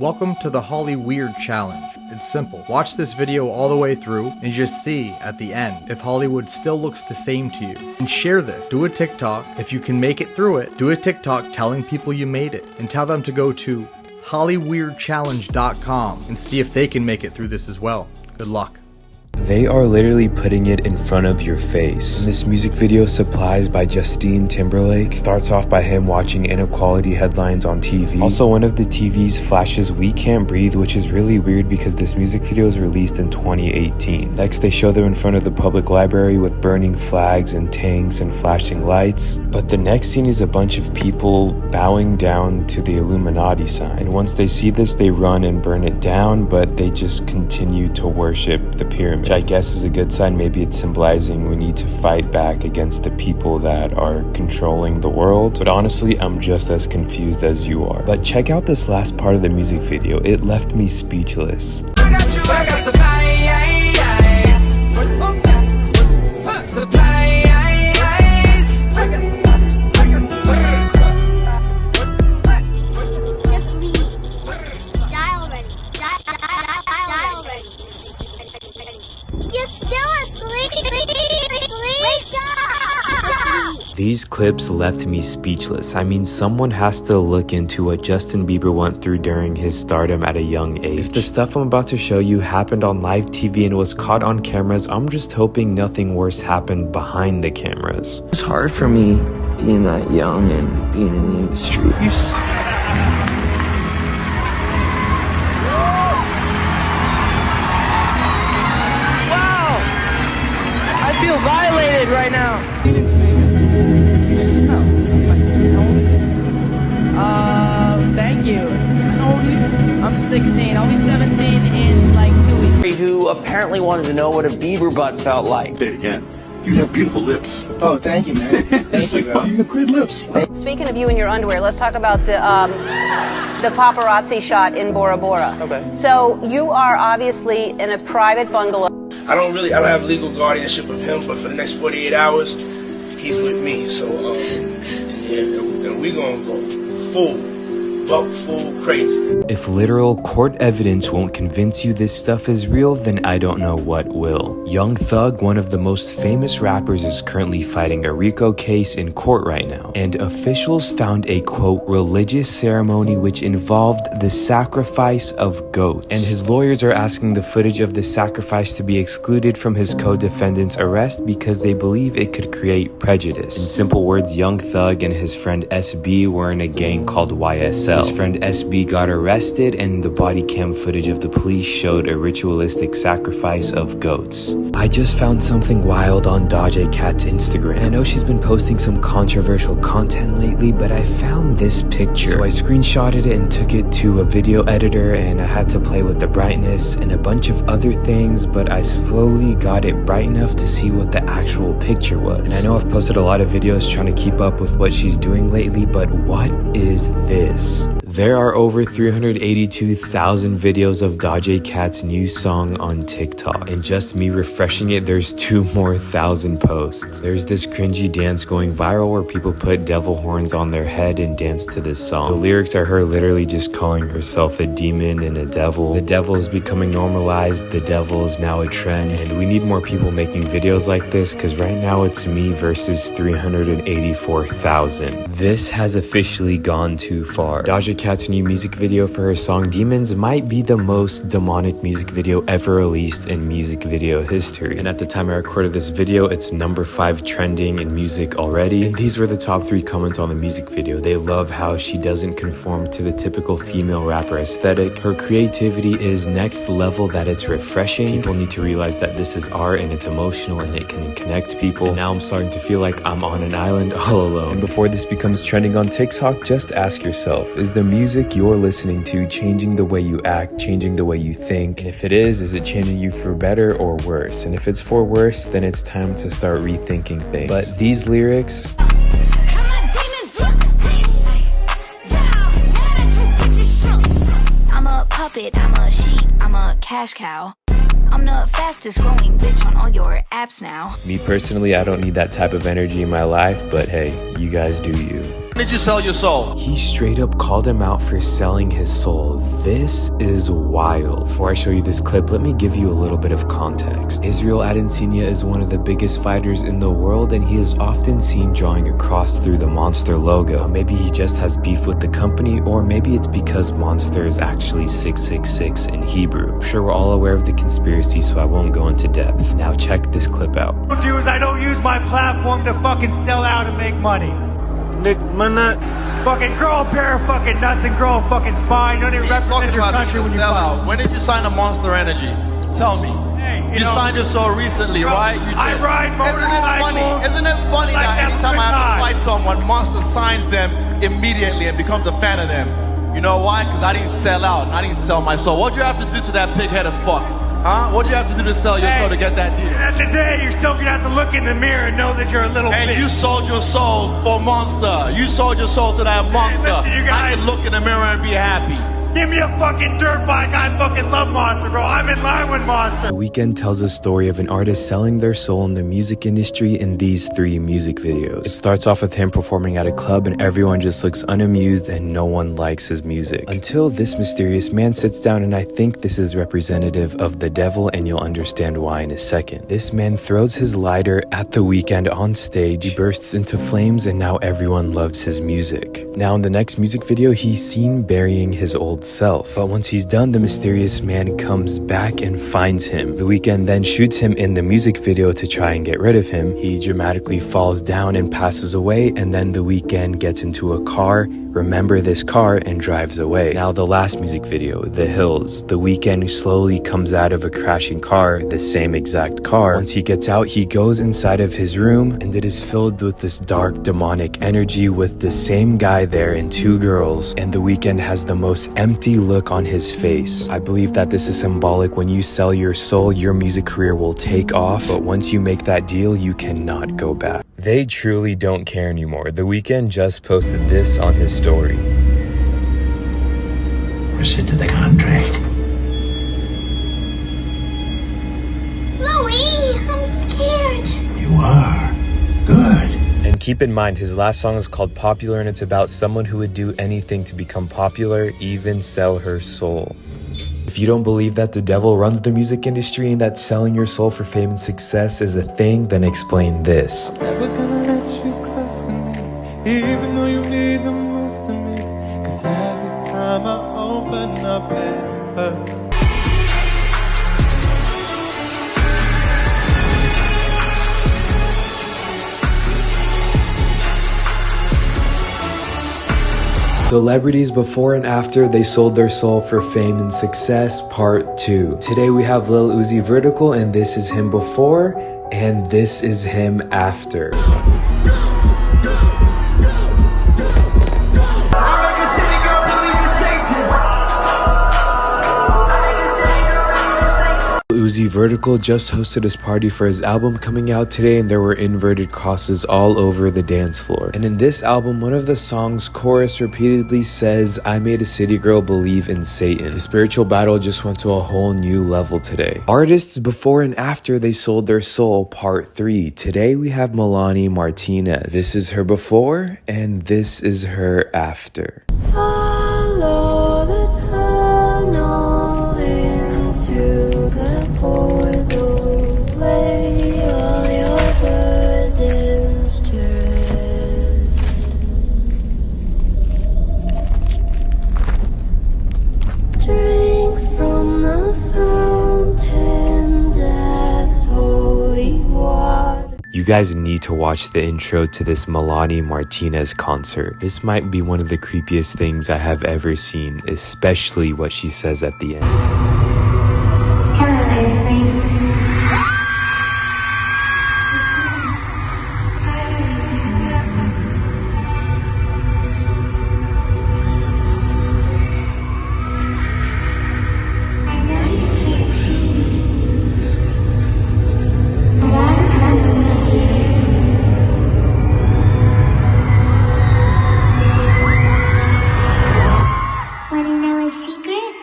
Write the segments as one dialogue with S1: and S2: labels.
S1: Welcome to the Hollyweird challenge. It's simple. Watch this video all the way through and just see at the end if Hollywood still looks the same to you. And share this. Do a TikTok. If you can make it through it, do a TikTok telling people you made it and tell them to go to hollyweirdchallenge.com and see if they can make it through this as well. Good luck.
S2: They are literally putting it in front of your face. And this music video, Supplies by Justin Timberlake, starts off by him watching inequality headlines on TV. Also, one of the TVs flashes We Can't Breathe, which is really weird because this music video was released in 2018. Next, they show them in front of the public library with burning flags and tanks and flashing lights. But the next scene is a bunch of people bowing down to the Illuminati sign. And once they see this, they run and burn it down, but they just continue to worship the pyramid, which I guess is a good sign. Maybe it's symbolizing we need to fight back against the people that are controlling the world. But honestly, I'm just as confused as you are. But check out this last part of the music video. It left me speechless.
S3: I got supplies.
S2: These clips left me speechless. I mean, someone has to look into what Justin Bieber went through during his stardom at a young age. If the stuff I'm about to show you happened on live TV and was caught on cameras, I'm just hoping nothing worse happened behind the cameras.
S4: It's hard for me being that young and being in the industry.
S5: Wow! I feel violated right now. Thank you. How old are you? I'm 16. I'll be 17 in like 2 weeks.
S6: Who apparently wanted to know what a Bieber butt felt like.
S7: Say it again. You have beautiful lips.
S5: Oh, thank you, man. Thank you, bro.
S7: You have great lips.
S8: Speaking of you in your underwear, let's talk about the paparazzi shot in Bora Bora.
S6: Okay.
S8: So you are obviously in a private bungalow.
S9: I don't have legal guardianship of him, but for the next 48 hours, he's with me. So, yeah, and we gonna go full crazy.
S2: If literal court evidence won't convince you this stuff is real, then I don't know what will. Young Thug, one of the most famous rappers, is currently fighting a RICO case in court right now. And officials found a, quote, religious ceremony which involved the sacrifice of goats. And his lawyers are asking the footage of the sacrifice to be excluded from his co-defendant's arrest because they believe it could create prejudice. In simple words, Young Thug and his friend SB were in a gang called YSL. His friend SB got arrested, and the body cam footage of the police showed a ritualistic sacrifice of goats. I just found something wild on Doja Cat's Instagram. I know she's been posting some controversial content lately, but I found this picture. So I screenshotted it and took it to a video editor, and I had to play with the brightness and a bunch of other things, but I slowly got it bright enough to see what the actual picture was. And I know I've posted a lot of videos trying to keep up with what she's doing lately, but what is this? There are over 382,000 videos of Doja Cat's new song on TikTok. And just me refreshing it, there's 2,000 more posts. There's this cringy dance going viral where people put devil horns on their head and dance to this song. The lyrics are her literally just calling herself a demon and a devil. The devil is becoming normalized. The devil is now a trend. And we need more people making videos like this, because right now it's me versus 384,000. This has officially gone too far. Doja Cat's new music video for her song Demons might be the most demonic music video ever released in music video history. And at the time I recorded this video, it's number 5 trending in music already. And these were the top 3 comments on the music video. They love how she doesn't conform to the typical female rapper aesthetic. Her creativity is next level, that it's refreshing. People need to realize that this is art and it's emotional and it can connect people. And now I'm starting to feel like I'm on an island all alone. And before this becomes trending on TikTok, just ask yourself, is the music you're listening to changing the way you act, changing the way you think? And if it is it changing you for better or worse? And if it's for worse, then it's time to start rethinking things. But these lyrics,
S10: I'm a puppet, I'm a sheep, I'm a cash cow. I'm the fastest growing bitch on all your apps now.
S2: me personally, I don't need that type of energy in my life, but hey, you guys do you.
S3: When did you sell your soul?
S2: He straight up called him out for selling his soul. This is wild. Before I show you this clip, let me give you a little bit of context. Israel Adesanya is one of the biggest fighters in the world, and he is often seen drawing a cross through the Monster logo. Maybe he just has beef with the company, or maybe it's because Monster is actually 666 in Hebrew. I'm sure we're all aware of the conspiracy, so I won't go into depth. Now check this clip out.
S11: What I do is I don't use my platform to fucking sell out and make money.
S3: Nick, man,
S11: Fucking grow a pair of fucking nuts and grow a fucking spine. You don't even represent your country when you
S3: sell
S11: fight.
S3: out. When did you sign a Monster Energy? Tell me.
S11: Hey,
S3: you signed your soul recently, right? You
S11: I ride motorcycles.
S3: Isn't it funny
S11: like
S3: that anytime I have to fight someone, Monster signs them immediately and becomes a fan of them? You know why? Because I didn't sell out and I didn't sell my soul. What'd you have to do to that pig-headed fuck? Huh? What'd you have to do to sell your soul to get that deal?
S11: At the day, you're still gonna have to look in the mirror and know that you're a little bitch.
S3: And you sold your soul for Monster. You sold your soul to that Monster.
S11: Listen, you guys.
S3: I can look in the mirror and be happy.
S11: Give me a fucking dirt bike. I fucking love Monster, bro. I'm in line with Monster.
S2: The Weeknd tells a story of an artist selling their soul in the music industry in these 3 music videos. It starts off with him performing at a club and everyone just looks unamused and no one likes his music. Until this mysterious man sits down, and I think this is representative of the devil, and you'll understand why in a second. This man throws his lighter at the Weeknd on stage, he bursts into flames, and now everyone loves his music. Now in the next music video, he's seen burying his old self, but once he's done, the mysterious man comes back and finds him. The Weeknd then shoots him in the music video to try and get rid of him. He dramatically falls down and passes away, and then the Weeknd gets into a car, remember this car, and drives away. Now the last music video, The Hills. The Weeknd slowly comes out of a crashing car, the same exact car. Once he gets out, he goes inside of his room, and it is filled with this dark demonic energy with the same guy there and 2 girls, and the Weeknd has the most empty look on his face. I believe that this is symbolic. When you sell your soul, your music career will take off, but once you make that deal, you cannot go back. They truly don't care anymore. The Weeknd just posted this on his story.
S7: Proceed to the contract.
S10: Louis, I'm scared.
S7: You are. Good.
S2: And keep in mind, his last song is called Popular, and it's about someone who would do anything to become popular, even sell her soul. If you don't believe that the devil runs the music industry and that selling your soul for fame and success is a thing, then explain this.
S12: Never gonna let you close to me, even though you need the most of me. Cause every time I open up it hurts.
S2: Celebrities before and after they sold their soul for fame and success, part 2. Today we have Lil Uzi Vertical, and this is him before, and this is him after. Uzi Vertical just hosted his party for his album coming out today, and there were inverted crosses all over the dance floor. And in this album, one of the songs' chorus repeatedly says, "I made a city girl believe in Satan." The spiritual battle just went to a whole new level today. Artists before and after they sold their soul, part 3. Today we have Melanie Martinez. This is her before, and this is her after.
S10: Follow the tunnel into the portal, lay all your burdens to rest. Drink from the fountain, death's holy water.
S2: You guys need to watch the intro to this Melanie Martinez concert. This might be one of the creepiest things I have ever seen, especially what she says at the end.
S10: Wanna know a secret?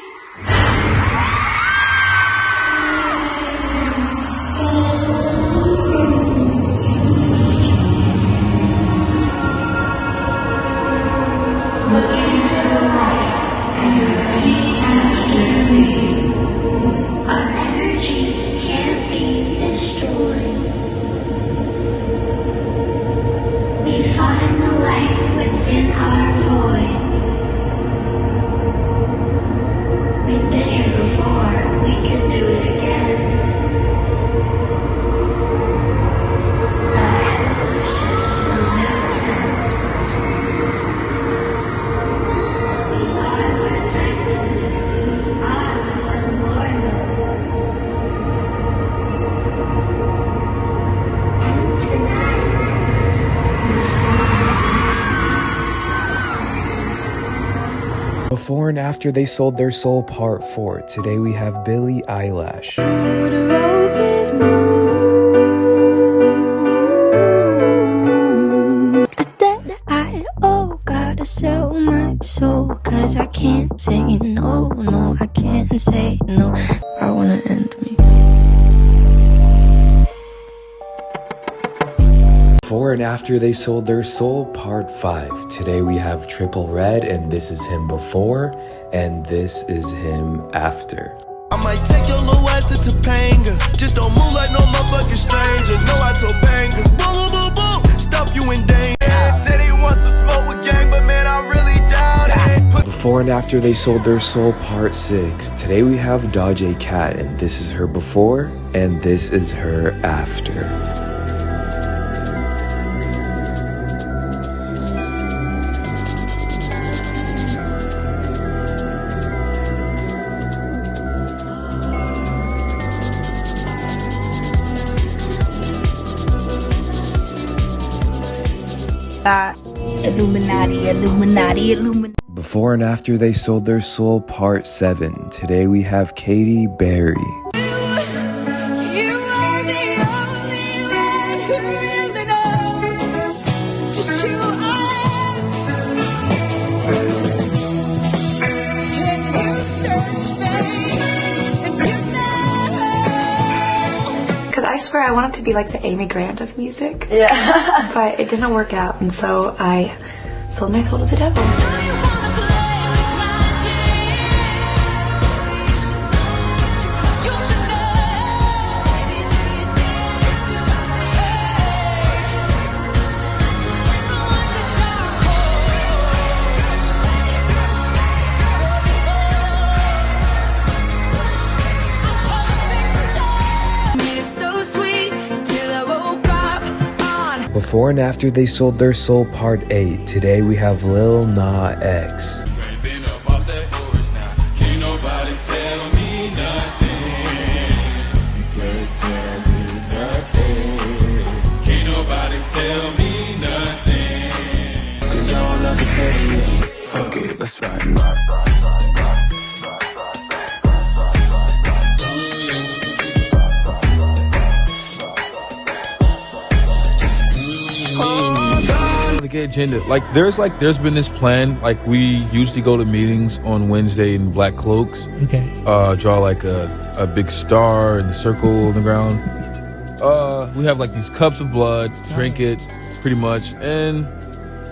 S2: Before and after they sold their soul, part 4. Today we have Billie Eilish.
S10: Gotta sell my soul, cause I can't say no, no, I can't say no. I wanna end me.
S2: Before and after they sold their soul, part 5. Today we have Triple Red, and this is him before, and this is him after.
S13: I might take your little ass to Topanga. Just don't move like no motherfucking stranger. No, I told bangers. Boom, boom, boom, boom. Stop you in danger. Said he wants to smoke with gang, but man, I really doubt it.
S2: Before and after they sold their soul, part 6. Today we have Doja Cat, and this is her before, and this is her after.
S10: Illuminati.
S2: Before and after they sold their soul, part 7. Today we have Katy Perry.
S14: I swear I wanted to be like the Amy Grant of music. Yeah. But it didn't work out, and so I sold my soul to the devil.
S2: Before and after they sold their soul, part 8. Today we have Lil Nas X.
S15: Agenda. There's been this plan. Like, we usually go to meetings on Wednesday in black cloaks.
S16: Okay.
S15: Draw like a big star in the circle on the ground. We have like these cups of blood, drink it pretty much, and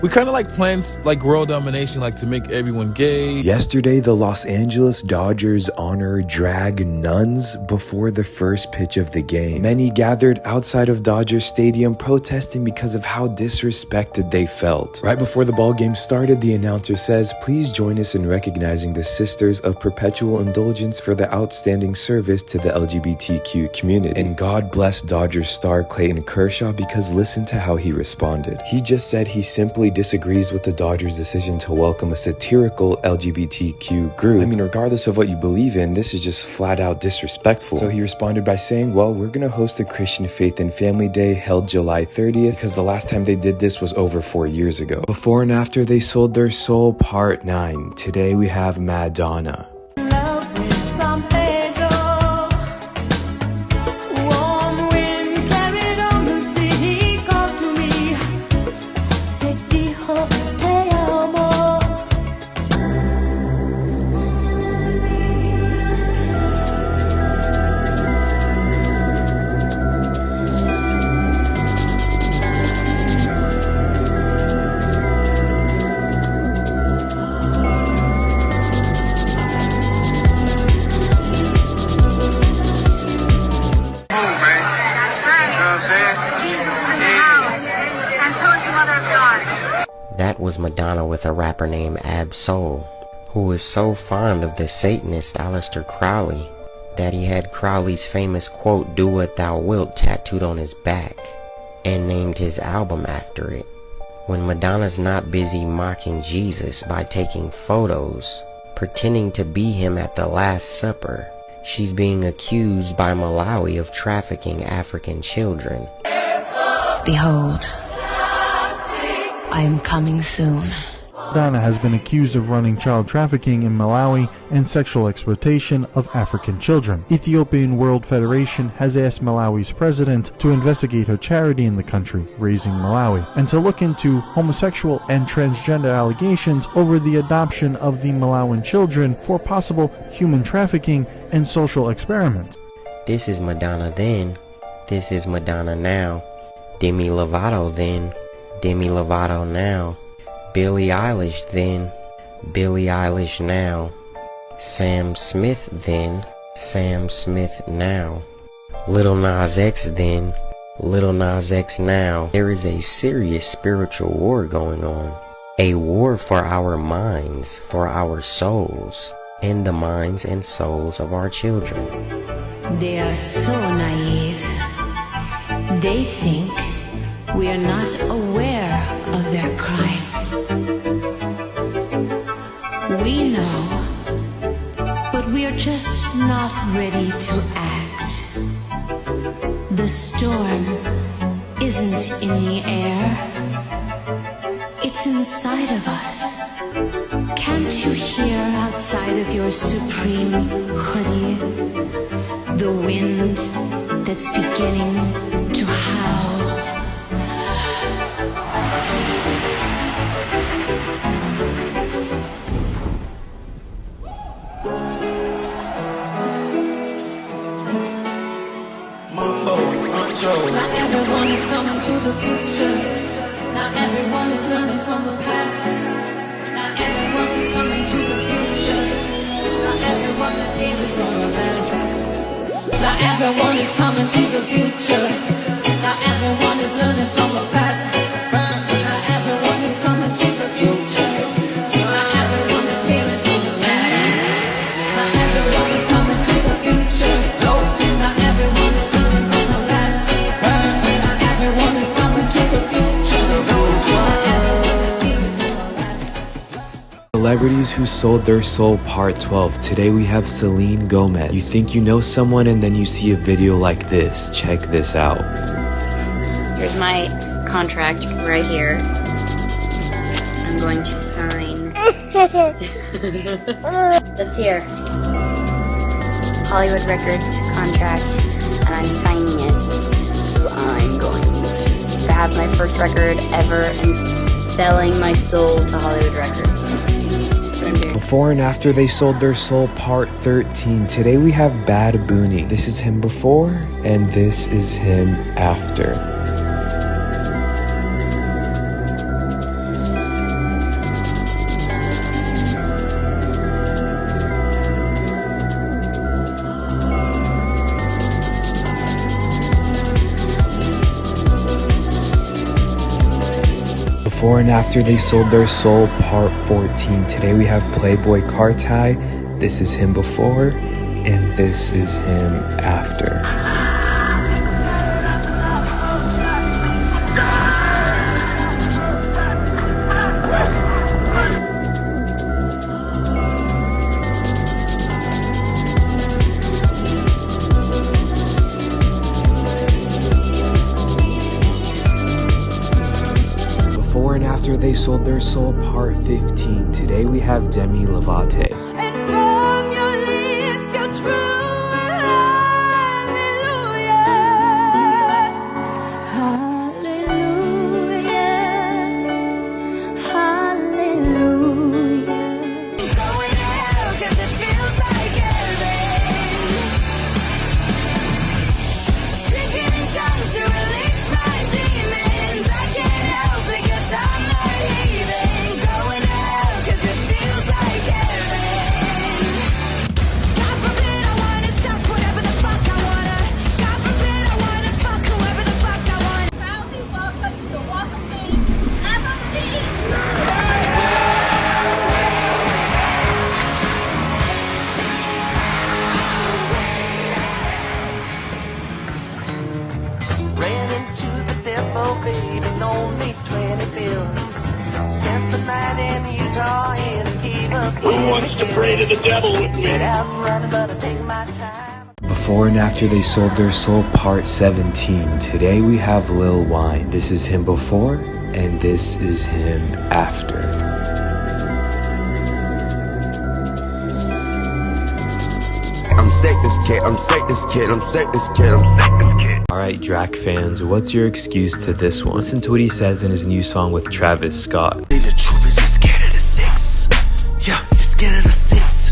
S15: we kind of like plan like world domination, like to make everyone gay.
S2: Yesterday, the Los Angeles Dodgers honor drag nuns before the first pitch of the game. Many gathered outside of Dodger Stadium protesting because of how disrespected they felt. Right before the ball game started, the announcer says, "Please join us in recognizing the Sisters of Perpetual Indulgence for the outstanding service to the LGBTQ community." And God bless Dodgers star Clayton Kershaw, because listen to how he responded. He just said he simply disagrees with the Dodgers' decision to welcome a satirical LGBTQ group. I mean, regardless of what you believe in, this is just flat out disrespectful. So he responded by saying, well, we're gonna host a Christian Faith and Family Day held July 30th, because the last time they did this was over 4 years ago. Before and after they sold their soul, part 9. Today we have Madonna.
S17: That was Madonna with a rapper named Ab-Soul, who was so fond of the Satanist Aleister Crowley that he had Crowley's famous quote, "Do what thou wilt," tattooed on his back, and named his album after it. When Madonna's not busy mocking Jesus by taking photos, pretending to be him at the Last Supper, she's being accused by Malawi of trafficking African children.
S18: Behold, I am coming soon.
S16: Madonna has been accused of running child trafficking in Malawi and sexual exploitation of African children. Ethiopian World Federation has asked Malawi's president to investigate her charity in the country, Raising Malawi, and to look into homosexual and transgender allegations over the adoption of the Malawian children for possible human trafficking and social experiments.
S17: This is Madonna then, this is Madonna now. Demi Lovato then, Demi Lovato now. Billie Eilish then, Billie Eilish now. Sam Smith then, Sam Smith now. Lil Nas X then, Lil Nas X now. There is a serious spiritual war going on. A war for our minds, for our souls, and the minds and souls of our children.
S18: They are so naive. They think we are not aware of their crimes. We know, but we are just not ready to act. The storm isn't in the air, it's inside of us. Can't you hear outside of your supreme hoodie the wind that's beginning to howl?
S19: Not everyone is coming to the future. Not everyone is learning from the past. Not everyone is coming to the future. Not everyone is sees is gonna last. Not everyone is coming to the future. Not everyone is learning from the past. Not everyone is coming to the future. Not everyone is here is gonna last. Not everyone is coming to the future. Not everyone is learning from the past. Not everyone is coming to the future. Not everyone is here is gonna last.
S2: Celebrities who sold their soul part 12. Today we have Selena Gomez. You think you know someone and then you see a video like this. Check this out.
S20: Here's my contract right here. I'm going to sign this here. Hollywood Records contract, and I'm signing it. So I'm going to have my first record ever and selling my soul to Hollywood Records.
S2: Before and after they sold their soul part 13. Today we have Bad Bunny. This is him before and this is him after. Before and after they sold their soul part 14. Today we have Playboy Carti. This is him before and this is him after. Before and after they sold their soul part 15. Today we have Demi Lovato.
S19: And from your lips, your true hallelujah. Hallelujah. Hallelujah. Going out 'cause it feels like heaven. Speaking in tongues to release my demons. I can't help it 'cause I'm not even going out 'cause it feels like heaven. God forbid I wanna stop whatever the fuck I wanna. God forbid I wanna fuck whoever the fuck I want. Proudly welcome to the Walk of Fame, Emma P.
S21: Ran into the devil, baby, only 20 bills. Spent the night in Utah and gave up.
S22: Who wants to pray to the devil with me?
S21: Set out running, but I take my time.
S2: Before and after they sold their soul part 17. Today we have Lil Wayne. This is him before and this is him after.
S13: kid, I'm Satan's kid, I'm Satan's kid, I'm Satan's kid.
S2: Alright, Drac fans, what's your excuse to this one? Listen to what he says in his new song with Travis Scott.
S13: The truth is you're scared of the 6. Yeah, you're scared of the 6.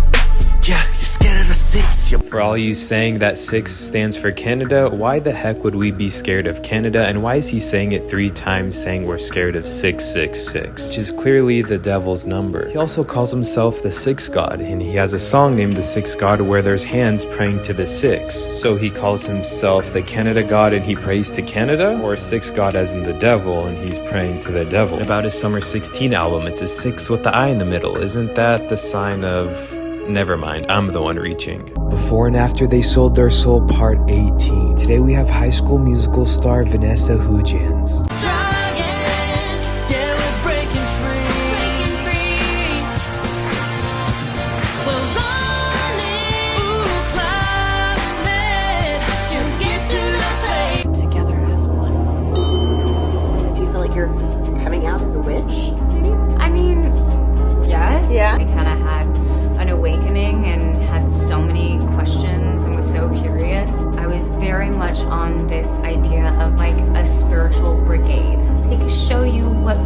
S13: Yeah, you're scared of the 6.
S2: For all you saying that 6 stands for Canada, why the heck would we be scared of Canada? And why is he saying it 3 times, saying we're scared of 666? Which is clearly the devil's number. He also calls himself the 6 God, and he has a song named the 6 God where there's hands praying to the 6. So he calls himself the Canada God and he prays to Canada? Or 6 God as in the devil and he's praying to the devil? About his Summer 16 album, it's a 6 with the eye in the middle. Isn't that the sign of... Never mind, I'm the one reaching. Before and after they sold their soul, part 18. Today we have High School Musical star Vanessa Hudgens.
S20: Together as one. Do you feel like you're coming out as a witch, maybe?
S1: I mean, yes.
S20: Yeah.
S1: I kind of had an awakening and had so many questions and was so curious. I was very much on this idea of like a spiritual brigade. They could show you what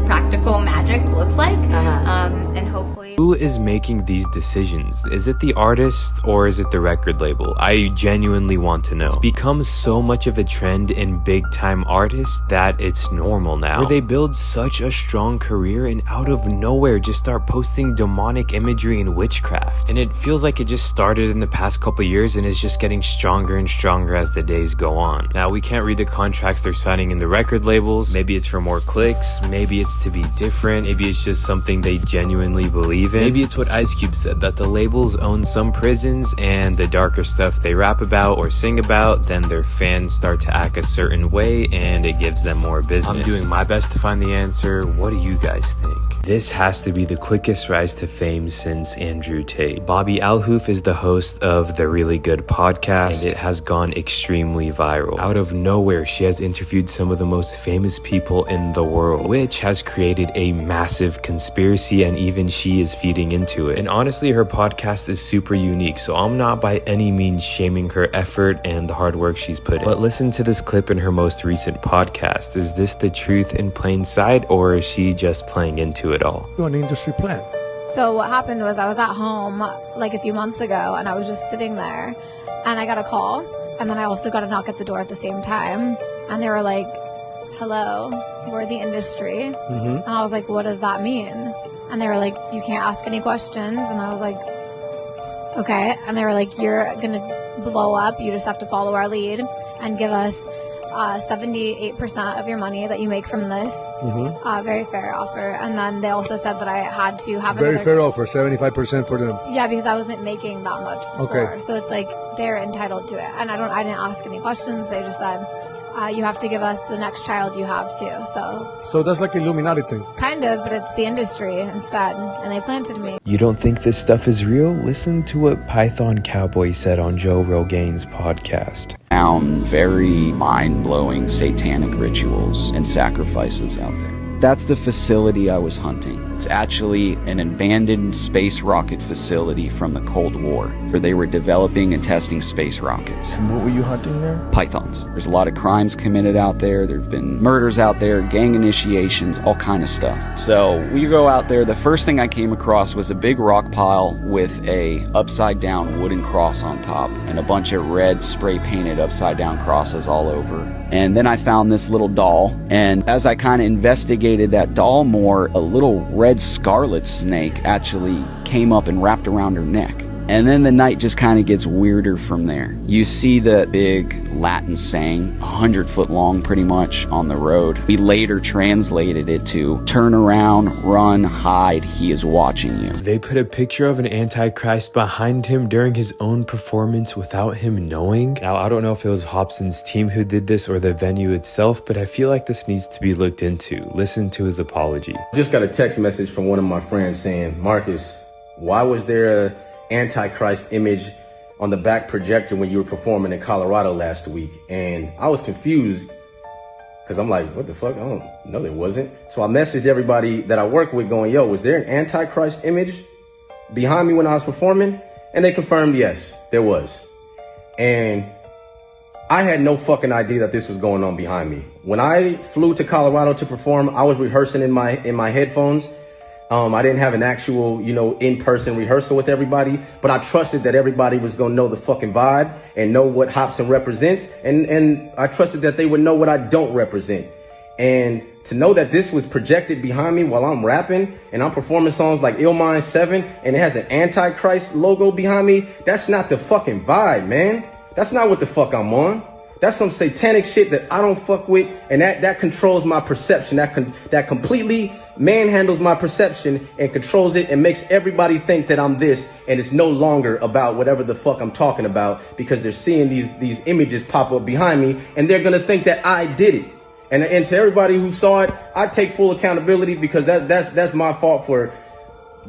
S1: practical magic looks like, and hopefully...
S2: Who is making these decisions? Is it the artist or is it the record label? I genuinely want to know. It's become so much of a trend in big time artists that it's normal now. Where they build such a strong career and out of nowhere just start posting demonic imagery and witchcraft. And it feels like it just started in the past couple years and is just getting stronger and stronger as the days go on. Now we can't read the contracts they're signing in the record labels. Maybe it's for more clicks, maybe it's to be different, maybe it's just something they genuinely believe in. Maybe it's what Ice Cube said, that the labels own some prisons and the darker stuff they rap about or sing about, then their fans start to act a certain way and it gives them more business. I'm doing my best to find the answer. What do you guys think? This has to be the quickest rise to fame since Andrew Tate. Bobby Alhoof is the host of the Really Good podcast, and it has gone extremely viral. Out of nowhere, she has interviewed some of the most famous people in the world, which has created a massive conspiracy, and even she is feeding into it. And honestly, her podcast is super unique, so I'm not by any means shaming her effort and the hard work she's put in. But listen to this clip in her most recent podcast. Is this the truth in plain sight, or is she just playing into it all?
S4: You're an industry plant.
S23: So what happened was I was at home like a few months ago and I was just sitting there and I got a call and then I also got a knock at the door at the same time and they were like, hello, we're the industry. And I was like, what does that mean? And they were like, you can't ask any questions. And I was like, okay. And they were like, you're gonna blow up, you just have to follow our lead and give us 78% of your money that you make from this. Very fair offer. And then they also said that I had to have
S4: Very fair offer, 75% for them.
S23: Yeah, because I wasn't making that much before.
S4: Okay.
S23: So it's like they're entitled to it. And I didn't ask any questions. They just said, you have to give us the next child you have too.
S4: So that's like Illuminati thing.
S23: Kind of, but it's the industry instead. And they planted me.
S2: You don't think this stuff is real? Listen to what Python Cowboy said on Joe Rogan's podcast.
S24: Found very mind-blowing satanic rituals and sacrifices out there. That's the facility I was hunting. It's actually an abandoned space rocket facility from the Cold War, where they were developing and testing space rockets.
S4: And what were you hunting there?
S24: Pythons. There's a lot of crimes committed out there. There've been murders out there, gang initiations, all kind of stuff. So we go out there. The first thing I came across was a big rock pile with a upside down wooden cross on top and a bunch of red spray painted upside down crosses all over. And then I found this little doll, and as I kind of investigated that doll more, a little red scarlet snake actually came up and wrapped around her neck. And then the night just kind of gets weirder from there. You see the big Latin saying, 100 foot long pretty much, on the road. We later translated it to, turn around, run, hide, he is watching you.
S2: They put a picture of an Antichrist behind him during his own performance without him knowing. Now, I don't know if it was Hobson's team who did this or the venue itself, but I feel like this needs to be looked into. Listen to his apology.
S25: Just got a text message from one of my friends saying, Marcus, why was there a Antichrist image on the back projector when you were performing in Colorado last week? And I was confused because I'm like, what the fuck? I don't know, there wasn't. So I messaged everybody that I work with going, yo, was there an Antichrist image behind me when I was performing? And they confirmed, yes, there was. And I had no fucking idea that this was going on behind me. When I flew to Colorado to perform, I was rehearsing in my headphones. I didn't have an actual, in-person rehearsal with everybody, but I trusted that everybody was gonna know the fucking vibe and know what Hobson represents, and I trusted that they would know what I don't represent. And to know that this was projected behind me while I'm rapping and I'm performing songs like Ill Mind 7 and it has an Antichrist logo behind me, that's not the fucking vibe, man. That's not what the fuck I'm on. That's some satanic shit that I don't fuck with, and that controls my perception. That completely manhandles my perception and controls it and makes everybody think that I'm this, and it's no longer about whatever the fuck I'm talking about, because they're seeing these images pop up behind me and they're gonna think that I did it. And to everybody who saw it, I take full accountability, because that's my fault for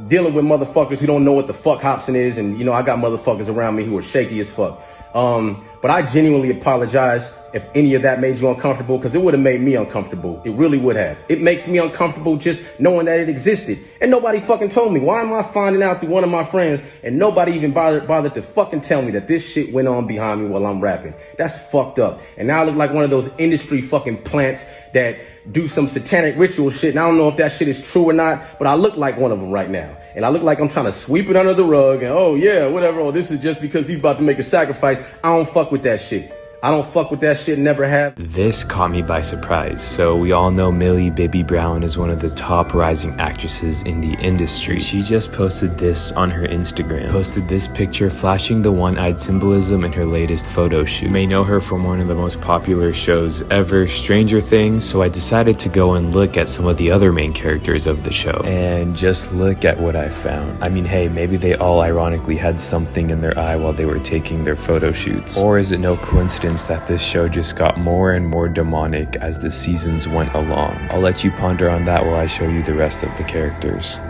S25: dealing with motherfuckers who don't know what the fuck Hobson is, and I got motherfuckers around me who are shaky as fuck. But I genuinely apologize if any of that made you uncomfortable, because it would have made me uncomfortable. It really would have. It makes me uncomfortable just knowing that it existed. And nobody fucking told me. Why am I finding out through one of my friends and nobody even bothered to fucking tell me that this shit went on behind me while I'm rapping? That's fucked up. And now I look like one of those industry fucking plants that do some satanic ritual shit. And I don't know if that shit is true or not, but I look like one of them right now. And I look like I'm trying to sweep it under the rug and, oh yeah, whatever. Oh, this is just because he's about to make a sacrifice. I don't fuck with that shit. I don't fuck with that shit, never have.
S2: This caught me by surprise. So we all know Millie Bobby Brown is one of the top rising actresses in the industry. She just posted this on her Instagram. Posted this picture flashing the one-eyed symbolism in her latest photo shoot. You may know her from one of the most popular shows ever, Stranger Things, so I decided to go and look at some of the other main characters of the show. And just look at what I found. I mean, hey, maybe they all ironically had something in their eye while they were taking their photo shoots. Or is it no coincidence that this show just got more and more demonic as the seasons went along? I'll let you ponder on that while I show you the rest of the characters.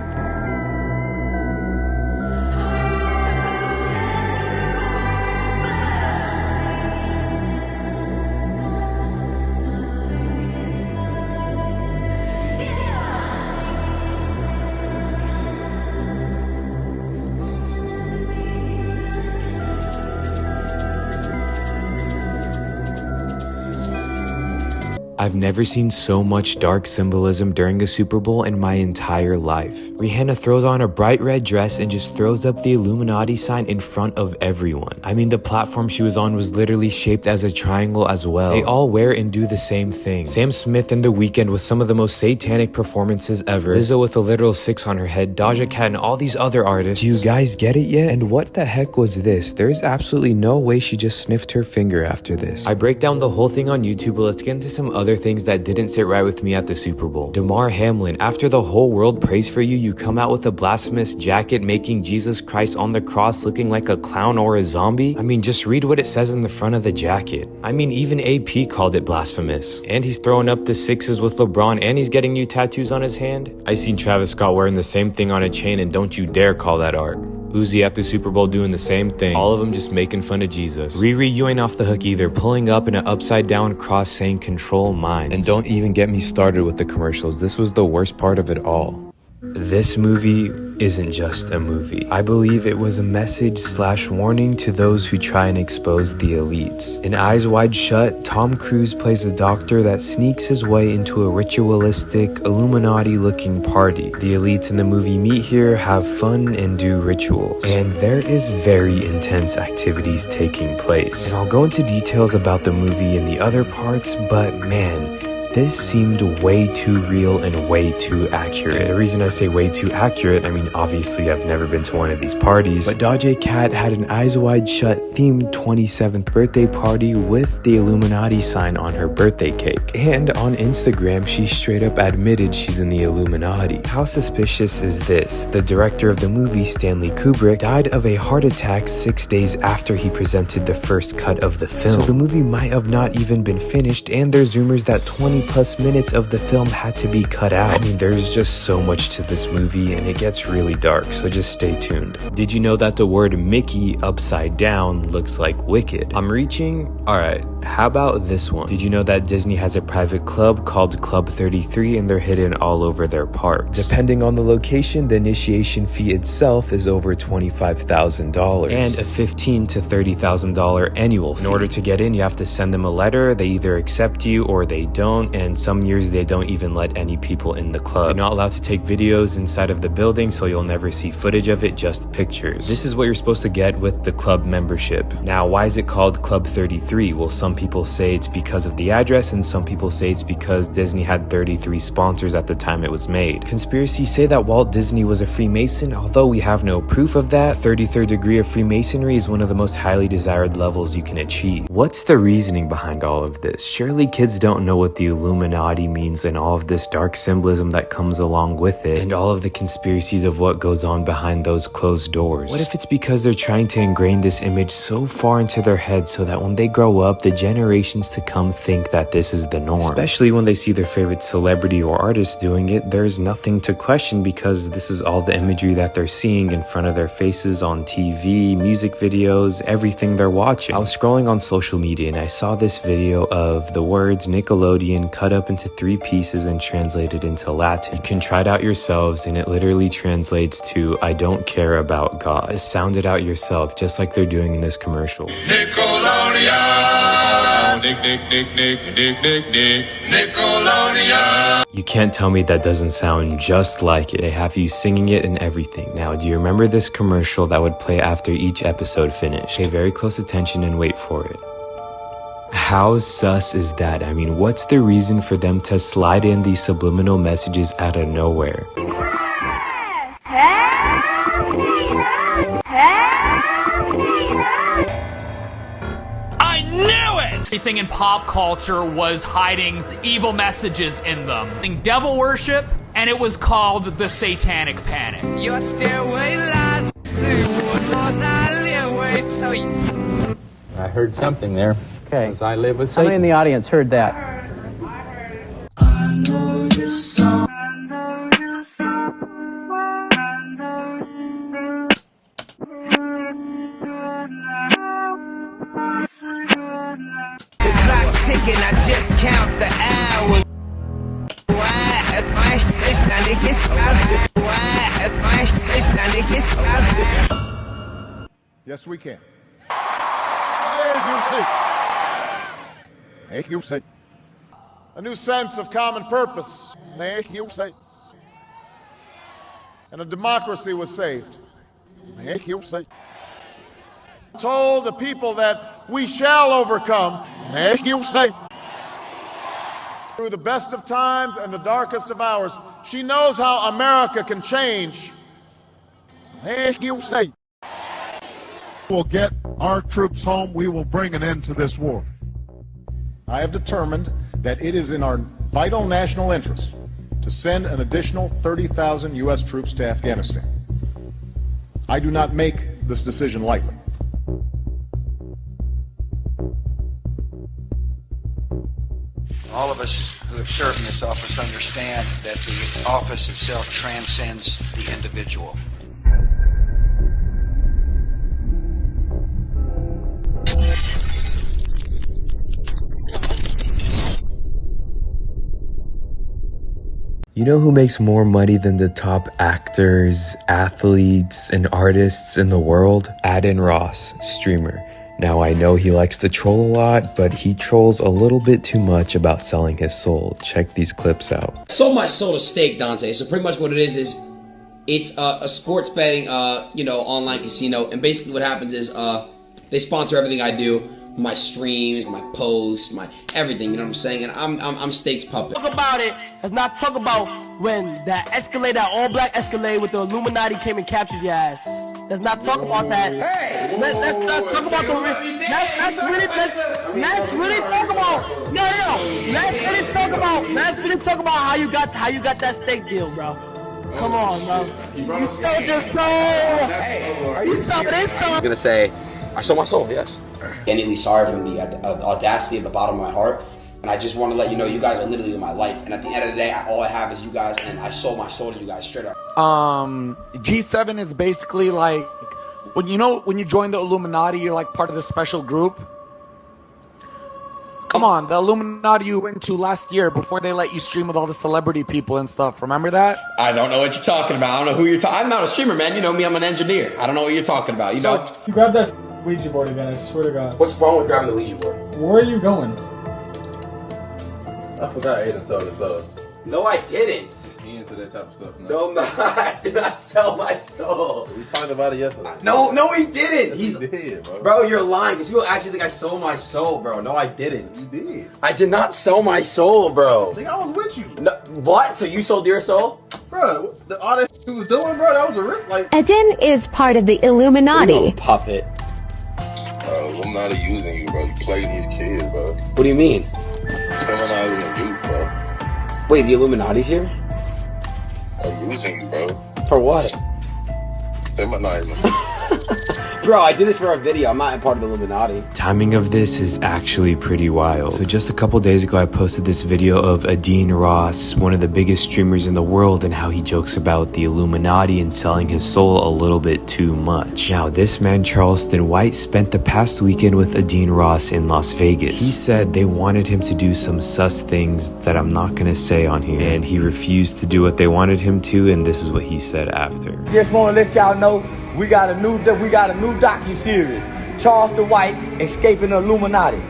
S2: I've never seen so much dark symbolism during a Super Bowl in my entire life. Rihanna throws on a bright red dress and just throws up the Illuminati sign in front of everyone. I mean, the platform she was on was literally shaped as a triangle as well. They all wear and do the same thing. Sam Smith and The Weeknd with some of the most satanic performances ever. Lizzo with a literal 6 on her head. Doja Cat and all these other artists. Do you guys get it yet? And what the heck was this? There's absolutely no way she just sniffed her finger after this. I break down the whole thing on YouTube, but let's get into some other things that didn't sit right with me at the Super Bowl. Damar Hamlin, after the whole world prays for you, you come out with a blasphemous jacket making Jesus Christ on the cross looking like a clown or a zombie? I mean, just read what it says in the front of the jacket. I mean, even AP called it blasphemous. And he's throwing up the 6s with LeBron, and he's getting new tattoos on his hand. I seen Travis Scott wearing the same thing on a chain, and don't you dare call that art. Uzi at the Super Bowl doing the same thing. All of them just making fun of Jesus. Riri, you ain't off the hook either, pulling up in an upside down cross saying control minds. And don't even get me started with the commercials. This was the worst part of it all. This movie isn't just a movie. I believe it was a message/warning to those who try and expose the elites. In Eyes Wide Shut, Tom Cruise plays a doctor that sneaks his way into a ritualistic, Illuminati-looking party. The elites in the movie meet here, have fun, and do rituals. And there is very intense activities taking place. And I'll go into details about the movie in the other parts, but man, this seemed way too real and way too accurate. The reason I say way too accurate, I mean, obviously I've never been to one of these parties, but Doja Cat had an Eyes Wide Shut themed 27th birthday party with the Illuminati sign on her birthday cake. And on Instagram, she straight up admitted she's in the Illuminati. How suspicious is this? The director of the movie, Stanley Kubrick, died of a heart attack 6 days after he presented the first cut of the film. So the movie might have not even been finished, and there's rumors that 20 20+ minutes of the film had to be cut out. I mean, there's just so much to this movie and it gets really dark, so just stay tuned. Did you know that the word Mickey upside down looks like wicked? I'm reaching? Alright, how about this one? Did you know that Disney has a private club called Club 33 and they're hidden all over their parks? Depending on the location, the initiation fee itself is over $25,000 and a $15,000 to $30,000 annual fee. In order to get in, you have to send them a letter. They either accept you or they don't, and some years they don't even let any people in the club. You're not allowed to take videos inside of the building, so you'll never see footage of it, just pictures. This is what you're supposed to get with the club membership. Now, why is it called Club 33? Well, some people say it's because of the address, and some people say it's because Disney had 33 sponsors at the time it was made. Conspiracies say that Walt Disney was a Freemason, although we have no proof of that. 33rd degree of Freemasonry is one of the most highly desired levels you can achieve. What's the reasoning behind all of this? Surely kids don't know what the Illuminati means and all of this dark symbolism that comes along with it, and all of the conspiracies of what goes on behind those closed doors. What if it's because they're trying to ingrain this image so far into their heads so that when they grow up, the generations to come think that this is the norm? Especially when they see their favorite celebrity or artist doing it, there's nothing to question because this is all the imagery that they're seeing in front of their faces on TV, music videos, everything they're watching. I was scrolling on social media and I saw this video of the words Nickelodeon cut up into 3 pieces and translated into Latin. You can try it out yourselves and it literally translates to I don't care about God. Just sound it out yourself, just like they're doing in this commercial.
S13: Nickelodeon, Nickelodeon.
S2: You can't tell me that doesn't sound just like it. They have you singing it and everything. Now, do you remember this commercial that would play after each episode finished? Pay very close attention and wait for it. How sus is that? I mean, what's the reason for them to slide in these subliminal messages out of nowhere?
S3: I knew it! Everything in pop culture was hiding evil messages in them. Devil worship, and it was called the Satanic Panic. Your stairway lies
S5: I heard something there. Okay. As I live with
S6: How
S5: Satan.
S6: many in the audience heard that?
S13: I know you saw.
S21: The clock's ticking, I just count the hours.
S8: Yes, we can. A new sense of common purpose. And a democracy was saved. Told the people that we shall overcome. Through the best of times and the darkest of hours. She knows how America can change. We'll get our troops home. We will bring an end to this war. I have determined that it is in our vital national interest to send an additional 30,000 U.S. troops to Afghanistan. I do not make this decision lightly.
S9: All of us who have served in this office understand that the office itself transcends the individual.
S2: You know who makes more money than the top actors, athletes, and artists in the world? Adin Ross, streamer. Now I know he likes to troll a lot, but he trolls a little bit too much about selling his soul. Check these clips out.
S26: So much sold a stake, Dante. So pretty much what it is it's a sports betting, online casino. And basically what happens is they sponsor everything I do. My streams, my posts, my everything, you know what I'm saying? And I'm Stakes puppet.
S27: Talk about it. Let's not talk about when that Escalade, that all-black Escalade with the Illuminati came and captured your ass. Let's not talk about that. Hey, let's talk about the let's really talk about let's really talk about how you got that stake deal, bro. Come on, bro. You sold your soul. Are you selling this soul?
S26: I'm gonna say I sold my soul, yes. Genuinely sorry from the audacity of the bottom of my heart. And I just want to let you know, you guys are literally my life. And at the end of the day, all I have is you guys, and I sold my soul to you guys straight up.
S6: G7 is basically like, when you join the Illuminati, you're like part of the special group. Come on, the Illuminati you went to last year before they let you stream with all the celebrity people and stuff. Remember that?
S26: I don't know what you're talking about. I don't know who you're talking. I'm not a streamer, man. You know me. I'm an engineer. I don't know what you're talking about. You know.
S7: You grab that Ouija board again. I swear to God.
S26: What's wrong with grabbing the Ouija board?
S7: Where are you going?
S25: I forgot Aiden sold his soul.
S26: No, I didn't.
S25: He into that type of stuff now.
S26: No, I did not sell my soul.
S25: We talked about it yesterday.
S26: No, he didn't.
S25: He did, bro.
S26: Bro, you're lying. Because people actually think I sold my soul, bro. No, I didn't.
S25: You did.
S26: I did not sell my soul, bro.
S25: I think I was with you.
S26: No, what? So you sold your soul?
S25: Bro, all that he was doing, bro, that was a rip. Like,
S10: Eden is part of the Illuminati.
S26: Puppet.
S11: Bro, I'm not using you, bro. You play these kids, bro.
S26: What do you mean?
S11: Criminalizing the youth, bro.
S26: Wait, the Illuminati's here?
S11: I'm using you, bro.
S26: For what?
S11: Feminizing.
S26: Bro, I did this for a video. I'm not a part of the Illuminati.
S2: Timing of this is actually pretty wild. So just a couple days ago, I posted this video of Adine Ross, one of the biggest streamers in the world, and how he jokes about the Illuminati and selling his soul a little bit too much. Now, this man, Charleston White, spent the past weekend with Adine Ross in Las Vegas. He said they wanted him to do some sus things that I'm not gonna say on here, and he refused to do what they wanted him to, and this is what he said after.
S12: Just want to let y'all know we got a new docu-series, Charleston White Escaping the Illuminati.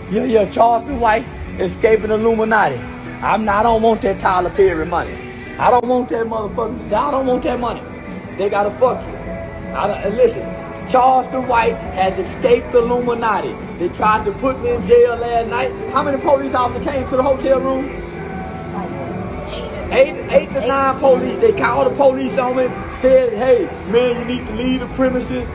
S12: Yeah, Charleston White Escaping the Illuminati. I don't want that Tyler Perry money. I don't want that motherfucker. I don't want that money. They gotta fuck you. Listen, Charleston White has escaped the Illuminati. They tried to put me in jail last night. How many police officers came to the hotel room? 8 to 9 police. They called the police on me, said, hey, man, you need to leave the premises.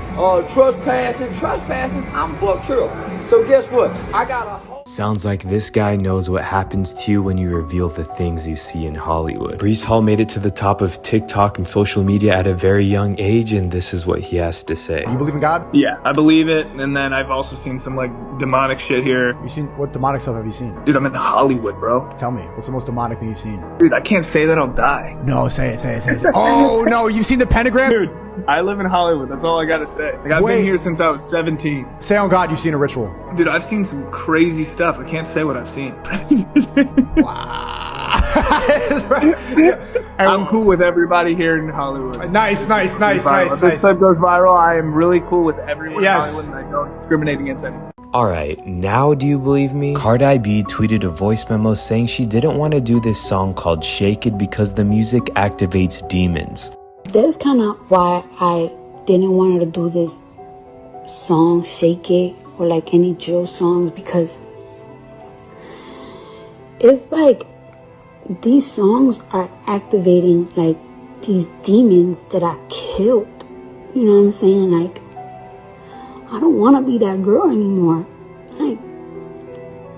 S12: Trespassing, I'm buck true. So guess what? I got a whole...
S2: Sounds like this guy knows what happens to you when you reveal the things you see in Hollywood. Breece Hall made it to the top of TikTok and social media at a very young age, and this is what he has to say.
S14: You believe in God?
S15: Yeah, I believe it, and then I've also seen some like demonic shit here.
S14: You seen what demonic stuff have you seen?
S15: Dude, I'm in Hollywood, bro.
S14: Tell me, what's the most demonic thing you've seen?
S15: Dude, I can't say that I'll die.
S14: No, say it. Oh no, you've seen the pentagram?
S15: Dude, I live in Hollywood, that's all I gotta say. Like, I've been here since I was 17.
S14: Say on God you've seen a ritual.
S15: Dude, I've seen some crazy stuff. I can't say what I've seen.
S14: Wow.
S15: I'm cool with everybody here in Hollywood.
S14: Nice.
S15: If this clip goes viral, I am really cool with everyone in Hollywood, and I don't discriminate against anyone.
S2: Alright, now do you believe me? Cardi B tweeted a voice memo saying she didn't want to do this song called Shake It because the music activates demons.
S28: That's kind of why I didn't want her to do this song, Shake It, or like any drill songs, because it's like these songs are activating like these demons that I killed. You know what I'm saying? Like, I don't want to be that girl anymore.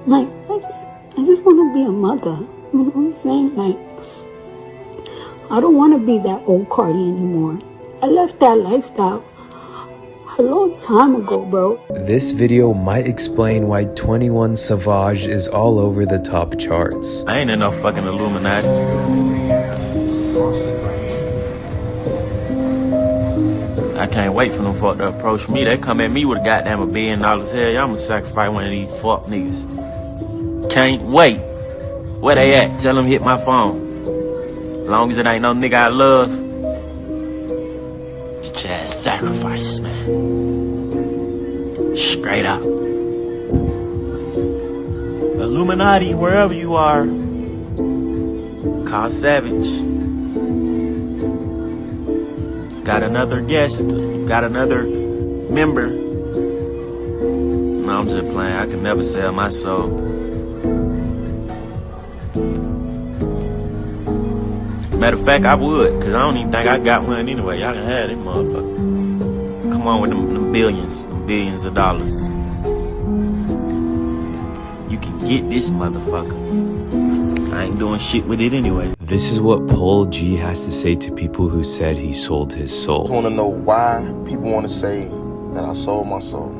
S28: Like I just want to be a mother. You know what I'm saying? Like, I don't want to be that old Cardi anymore. I left that lifestyle a long time ago, bro.
S2: This video might explain why 21 Savage is all over the top charts.
S29: I ain't in no fucking Illuminati. I can't wait for them fuck to approach me. They come at me with a goddamn $1 billion. Hell, I'm gonna sacrifice one of these fuck niggas. Can't wait. Where they at? Tell them hit my phone. As long as it ain't no nigga I love. Get your ass sacrifice, man. Straight up. Illuminati, wherever you are. Call Savage. You've got another guest. You've got another member. No, I'm just playing. I can never sell my soul. Matter of fact, I would, because I don't even think I got one anyway. Y'all can have it, motherfucker. Come on with them billions of dollars. You can get this motherfucker. I ain't doing shit with it anyway.
S2: This is what Pol G has to say to people who said he sold his soul.
S11: I just want to know why people want to say that I sold my soul.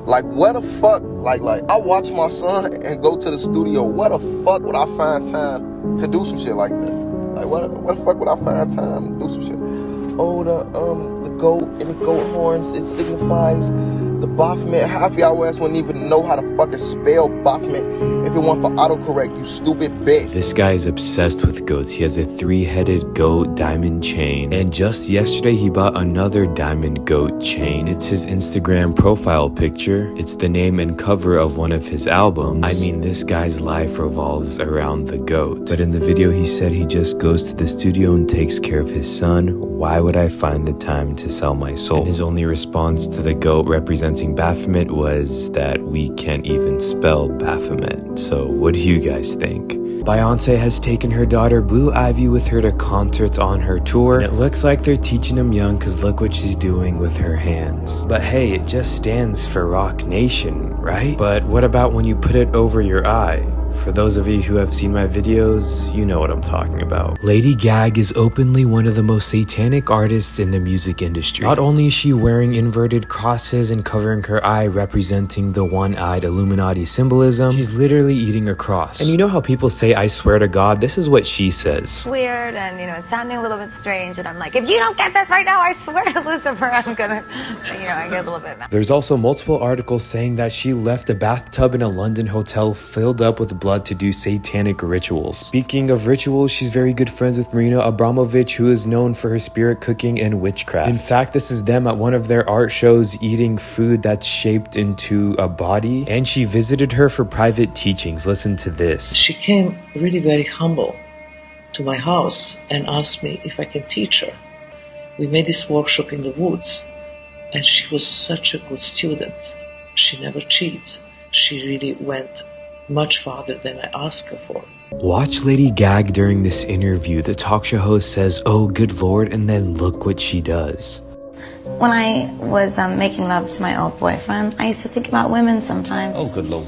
S1: Like, where the fuck, like, I watch my son and go to the studio. Where the fuck would I find time to do some shit like that? Like, where the fuck would I find time to do some shit? Oh, the goat and the goat horns, it signifies the Baphomet. Half of y'all ass wouldn't even know how to fucking spell Baphomet if it weren't for autocorrect, you stupid bitch.
S2: This guy is obsessed with goats. He has a 3-headed goat diamond chain. And just yesterday, he bought another diamond goat chain. It's his Instagram profile picture. It's the name and cover of one of his albums. I mean, this guy's life revolves around the goat. But in the video, he said he just goes to the studio and takes care of his son. Why would I find the time to sell my soul? And his only response to the goat representing Baphomet was that we can't even spell Baphomet. So what do you guys think? Beyonce has taken her daughter Blue Ivy with her to concerts on her tour, and it looks like they're teaching them young because look what she's doing with her hands. But hey, it just stands for Rock Nation, right? But what about when you put it over your eye? For those of you who have seen my videos, you know what I'm talking about. Lady Gaga is openly one of the most satanic artists in the music industry. Not only is she wearing inverted crosses and covering her eye representing the one-eyed Illuminati symbolism, she's literally eating a cross. And you know how people say, I swear to God? This is what she says.
S4: Weird, and it's sounding a little bit strange, and I'm like, if you don't get this right now, I swear to Lucifer, I'm gonna, I get a little bit mad.
S2: There's also multiple articles saying that she left a bathtub in a London hotel filled up with blood to do satanic rituals. Speaking of rituals, she's very good friends with Marina Abramovich, who is known for her spirit cooking and witchcraft. In fact, this is them at one of their art shows eating food that's shaped into a body, and she visited her for private teachings. Listen to this.
S16: She came really very humble to my house and asked me if I can teach her. We made this workshop in the woods, and she was such a good student. She never cheated. She really went much farther than I asked her for.
S2: Watch Lady Gaga during this interview. The talk show host says, oh, good Lord, and then look what she does.
S4: When I was making love to my old boyfriend, I used to think about women sometimes.
S17: Oh, good Lord.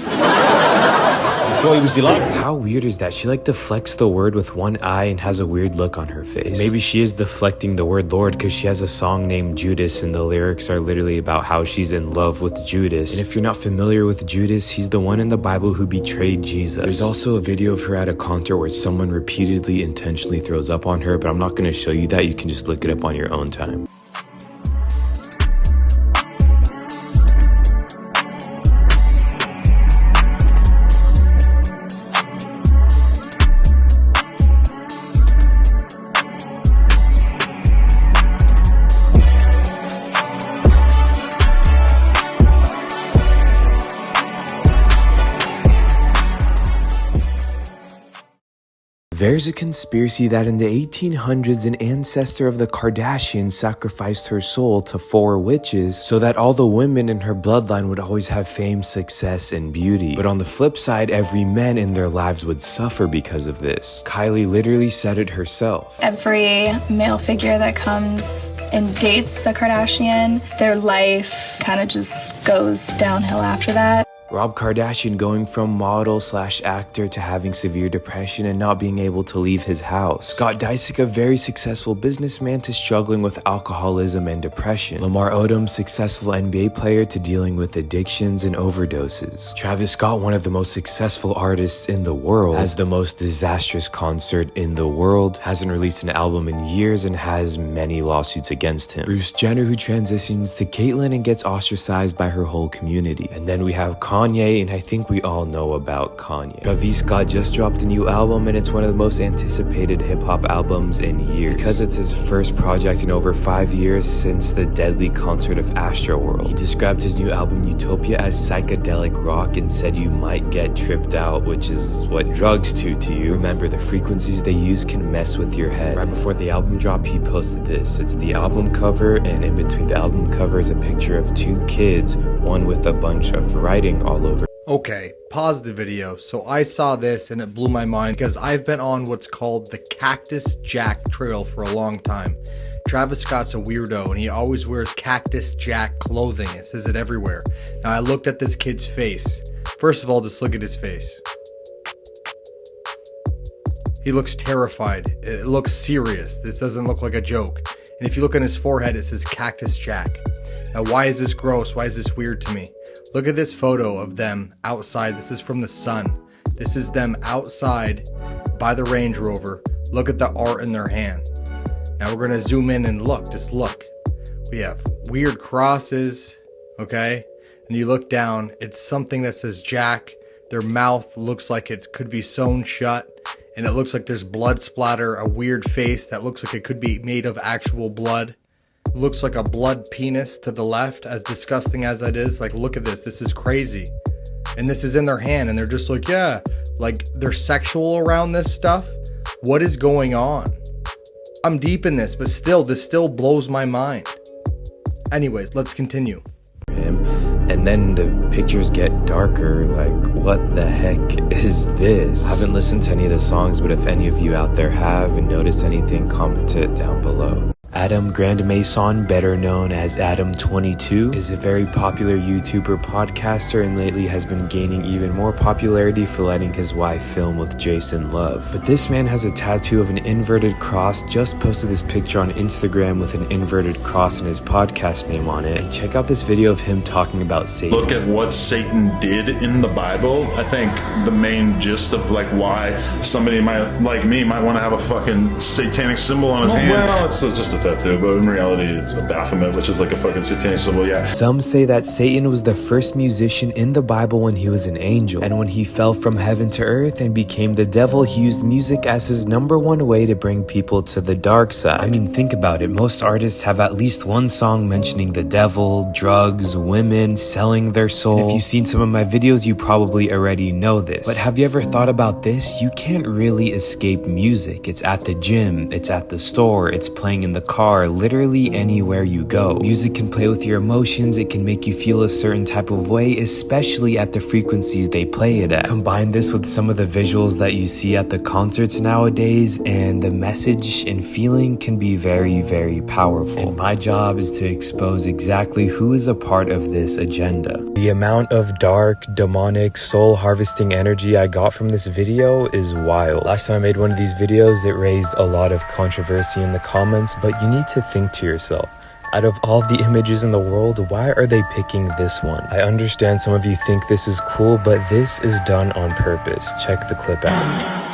S17: I'm sure he was delighted.
S2: How weird is that? She deflects the word with one eye and has a weird look on her face. Maybe she is deflecting the word Lord because she has a song named Judas, and the lyrics are literally about how she's in love with Judas. And if you're not familiar with Judas, he's the one in the Bible who betrayed Jesus. There's also a video of her at a concert where someone repeatedly intentionally throws up on her, but I'm not going to show you that. You can just look it up on your own time. There's a conspiracy that in the 1800s, an ancestor of the Kardashians sacrificed her soul to 4 witches so that all the women in her bloodline would always have fame, success, and beauty. But on the flip side, every man in their lives would suffer because of this. Kylie literally said it herself.
S18: Every male figure that comes and dates a Kardashian, their life kind of just goes downhill after that.
S2: Rob Kardashian going from model/actor to having severe depression and not being able to leave his house. Scott Disick, a very successful businessman, to struggling with alcoholism and depression. Lamar Odom, successful NBA player, to dealing with addictions and overdoses. Travis Scott, one of the most successful artists in the world, has the most disastrous concert in the world, hasn't released an album in years, and has many lawsuits against him. Bruce Jenner, who transitions to Caitlyn and gets ostracized by her whole community. And then we have Kanye, and I think we all know about Kanye. Travis Scott just dropped a new album, and it's one of the most anticipated hip-hop albums in years because it's his first project in over 5 years since the deadly concert of Astroworld. He described his new album Utopia as psychedelic rock and said you might get tripped out, which is what drugs do to you. Remember, the frequencies they use can mess with your head. Right before the album drop, he posted this. It's the album cover, and in between the album cover is a picture of 2 kids, one with a bunch of writing all over.
S14: Okay, pause the video. So I saw this and it blew my mind because I've been on what's called the Cactus Jack Trail for a long time. Travis Scott's a weirdo and he always wears Cactus Jack clothing. It says it everywhere. Now I looked at this kid's face. First of all, just look at his face. He looks terrified. It looks serious. This doesn't look like a joke. And if you look on his forehead, it says Cactus Jack. Now, why is this gross? Why is this weird to me? Look at this photo of them outside. This is from the sun. This is them outside by the Range Rover. Look at the art in their hand. Now we're gonna zoom in and look, just look. We have weird crosses, okay? And you look down, it's something that says Jack. Their mouth looks like it could be sewn shut, and it looks like there's blood splatter, a weird face that looks like it could be made of actual blood. It looks like a blood penis to the left, as disgusting as it is. Like, look at this is crazy. And this is in their hand, and they're just like, yeah, like they're sexual around this stuff. What is going on? I'm deep in this, but still, this still blows my mind. Anyways, let's continue.
S2: And then the pictures get darker, like what the heck is this? I haven't listened to any of the songs, but if any of you out there have and noticed anything, comment it down below. Adam Grandmaison, better known as Adam22, is a very popular YouTuber podcaster and lately has been gaining even more popularity for letting his wife film with Jason Love. But this man has a tattoo of an inverted cross, just posted this picture on Instagram with an inverted cross and his podcast name on it. And check out this video of him talking about Satan.
S3: Look at what Satan did in the Bible. I think the main gist of like why somebody like me might want to have a fucking satanic symbol on his hand. Well, it's just a tattoo, but in reality it's a Baphomet, which is like a fucking satanic symbol, yeah.
S2: Some say that Satan was the first musician in the Bible when he was an angel, and when he fell from heaven to earth and became the devil, he used music as his #1 way to bring people to the dark side. I mean, think about it, most artists have at least one song mentioning the devil, drugs, women, selling their soul. And if you've seen some of my videos, you probably already know this. But have you ever thought about this? You can't really escape music. It's at the gym, it's at the store, it's playing in the car, literally anywhere you go. Music can play with your emotions, it can make you feel a certain type of way, especially at the frequencies they play it at. Combine this with some of the visuals that you see at the concerts nowadays, and the message and feeling can be very, very powerful. And my job is to expose exactly who is a part of this agenda. The amount of dark, demonic, soul harvesting energy I got from this video is wild. Last time I made one of these videos, it raised a lot of controversy in the comments, but you need to think to yourself, out of all the images in the world, why are they picking this one? I understand some of you think this is cool, but this is done on purpose. Check the clip out.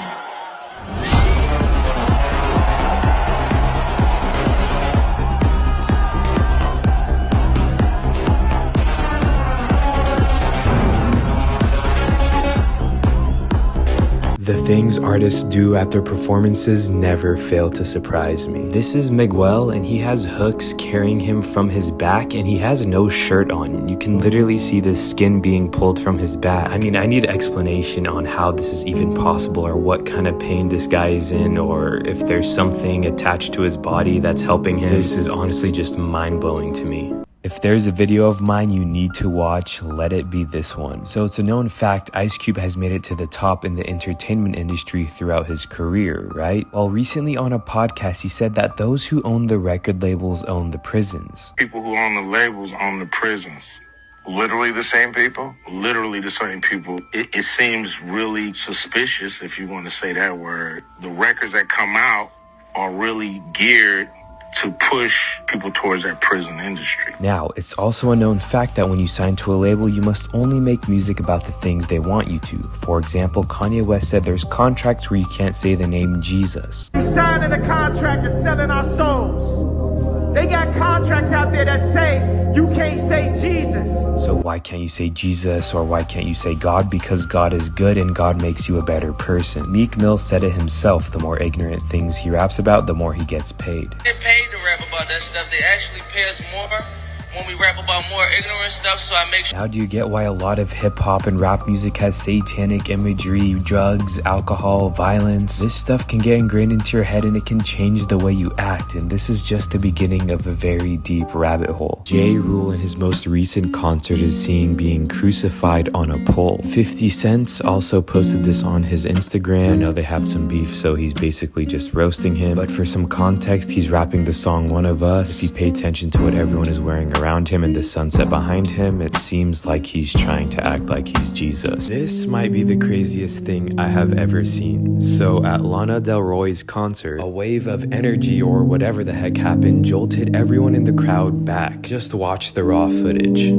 S2: The things artists do at their performances never fail to surprise me. This is Miguel, and he has hooks carrying him from his back, and he has no shirt on. You can literally see the skin being pulled from his back. I mean, I need explanation on how this is even possible, or what kind of pain this guy is in, or if there's something attached to his body that's helping him. This is honestly just mind-blowing to me. If there's a video of mine you need to watch, let it be this one. So it's a known fact, Ice Cube has made it to the top in the entertainment industry throughout his career, right? Well, recently on a podcast, he said that those who own the record labels own the prisons.
S11: People who own the labels own the prisons. Literally the same people? Literally the same people. It seems really suspicious, if you want to say that word. The records that come out are really geared to push people towards that prison industry.
S2: Now, it's also a known fact that when you sign to a label, you must only make music about the things they want you to. For example, Kanye West said there's contracts where you can't say the name Jesus.
S5: He's signing a contract to selling our souls. They got contracts out there that say you can't say Jesus.
S2: So why can't you say Jesus, or why can't you say God? Because God is good and God makes you a better person. Meek Mill said it himself, the more ignorant things he raps about, the more he gets paid.
S13: They get paid to rap about that stuff. They actually pay us more when we rap about more ignorant stuff, so I make sure.
S2: Now do you get why a lot of hip-hop and rap music has satanic imagery, drugs, alcohol, violence? This stuff can get ingrained into your head and it can change the way you act, and this is just the beginning of a very deep rabbit hole. Ja Rule in his most recent concert is seen being crucified on a pole. 50 Cent also posted this on his Instagram. Now they have some beef, so he's basically just roasting him, but for some context, he's rapping the song One of Us. If you pay attention to what everyone is wearing around around him and the sunset behind him, it seems like he's trying to act like he's Jesus. This might be the craziest thing I have ever seen. So at Lana Del Rey's concert, a wave of energy or whatever the heck happened jolted everyone in the crowd back. Just watch the raw footage.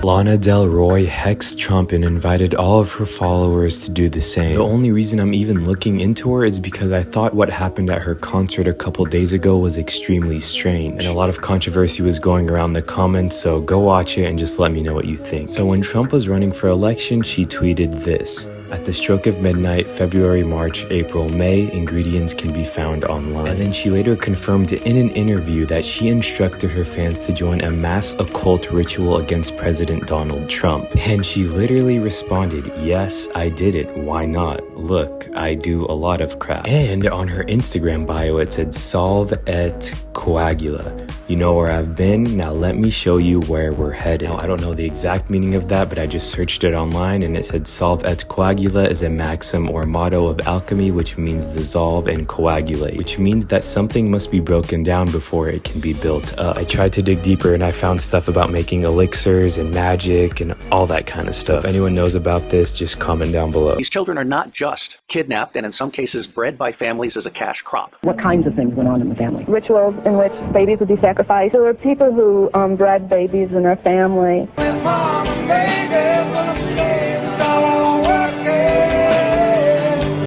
S2: Lana Del Rey hexed Trump and invited all of her followers to do the same. The only reason I'm even looking into her is because I thought what happened at her concert a couple days ago was extremely strange. And a lot of controversy was going around the comments, so go watch it and just let me know what you think. So when Trump was running for election, she tweeted this: "At the stroke of midnight, February, March, April, May, ingredients can be found online." And then she later confirmed in an interview that she instructed her fans to join a mass occult ritual against President Donald Trump. And she literally responded, "Yes, I did it. Why not? Look, I do a lot of crap." And on her Instagram bio, it said "Solve et coagula." You know where I've been? Now let me show you where we're headed. Now, I don't know the exact meaning of that, but I just searched it online and it said "Solve et coagula" is a maxim or motto of alchemy, which means dissolve and coagulate, which means that something must be broken down before it can be built up. I tried to dig deeper and I found stuff about making elixirs and magic and all that kind of stuff. If anyone knows about this, just comment down below.
S8: These children are not just kidnapped and in some cases bred by families as a cash crop.
S9: What kinds of things went on in the family? Rituals in which babies would be sacrificed. There were people who bred babies in their family.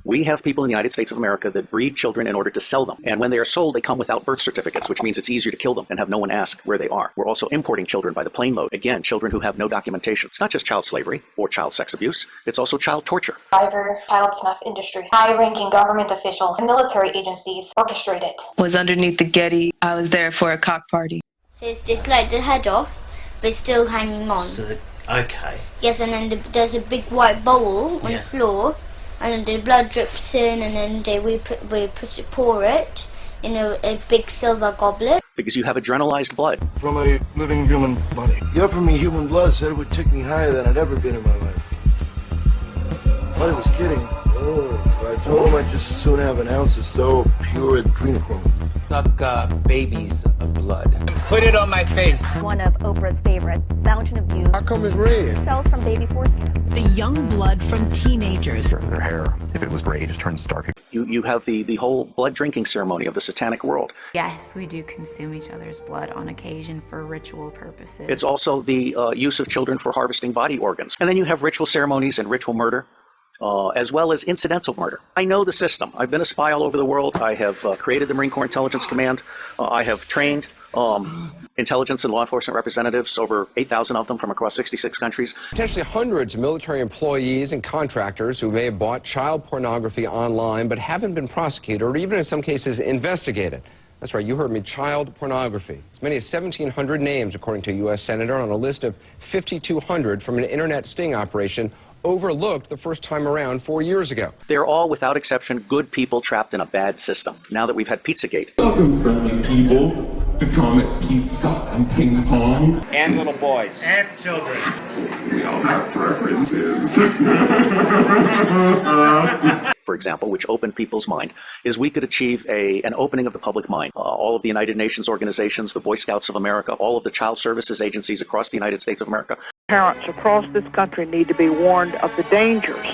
S8: We have people in the United States of America that breed children in order to sell them. And when they are sold, they come without birth certificates, which means it's easier to kill them and have no one ask where they are. We're also importing children by the plane load. Again, children who have no documentation. It's not just child slavery or child sex abuse. It's also child torture.
S17: Driver, child snuff industry, high-ranking government officials, and military agencies orchestrate it.
S19: Was underneath the Getty. I was there for a cock party.
S20: So it's just like the head off, but it's still hanging on.
S21: So, okay.
S20: Yes, and then there's a big white bowl on the floor, and then the blood drips in, and then we pour it in a big silver goblet.
S8: Because you have adrenalized blood.
S22: From a living human body.
S23: Yeah, from me human blood said it would take me higher than I'd ever been in my life. But I was kidding. I told him I'd just as soon have an ounce of so pure adrenochrome.
S21: Suck babies' blood.
S24: Put it on my face.
S30: One of Oprah's favorites, Fountain of Youth.
S23: How come it's red?
S30: Cells from baby foreskin.
S31: The young blood from teenagers.
S32: Their hair, if it was gray, just turns dark.
S8: You have the whole blood drinking ceremony of the satanic world.
S33: Yes, we do consume each other's blood on occasion for ritual purposes.
S8: It's also the use of children for harvesting body organs. And then you have ritual ceremonies and ritual murder. As well as incidental murder. I know the system. I've been a spy all over the world. I have created the Marine Corps Intelligence Command. I have trained intelligence and law enforcement representatives, over 8,000 of them from across 66 countries.
S34: Potentially hundreds of military employees and contractors who may have bought child pornography online but haven't been prosecuted or even in some cases investigated. That's right, you heard me, child pornography. As many as 1,700 names, according to a U.S. Senator, on a list of 5,200 from an internet sting operation overlooked the first time around 4 years ago.
S8: They're all, without exception, good people trapped in a bad system. Now that we've had Pizzagate.
S35: Welcome, friendly people, to Comet Pizza and Ping Pong.
S27: And little boys.
S35: And children. We all have preferences.
S8: For example, which opened people's mind, is we could achieve an opening of the public mind. All of the United Nations organizations, the Boy Scouts of America, all of the child services agencies across the United States of America.
S36: Parents across this country need to be warned of the dangers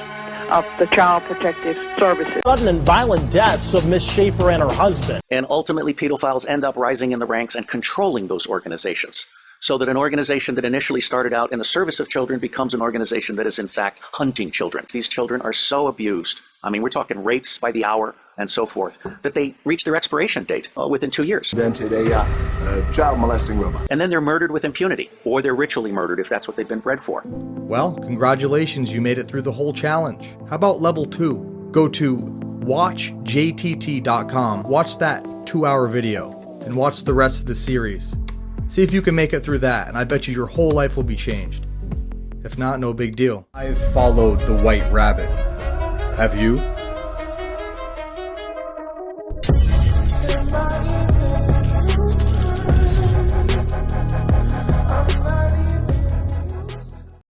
S36: of the Child Protective Services.
S27: Sudden and violent deaths of Miss Schaefer and her husband.
S8: And ultimately, pedophiles end up rising in the ranks and controlling those organizations. So that an organization that initially started out in the service of children becomes an organization that is in fact hunting children. These children are so abused. I mean, we're talking rapes by the hour and so forth, that they reach their expiration date within 2 years.
S23: Invented a child molesting robot.
S8: And then they're murdered with impunity, or they're ritually murdered if that's what they've been bred for.
S14: Well, congratulations, you made it through the whole challenge. How about level 2? Go to watchjtt.com, watch that 2-hour video, and watch the rest of the series. See if you can make it through that, and I bet you your whole life will be changed. If not, no big deal. I've followed the White Rabbit. Have you?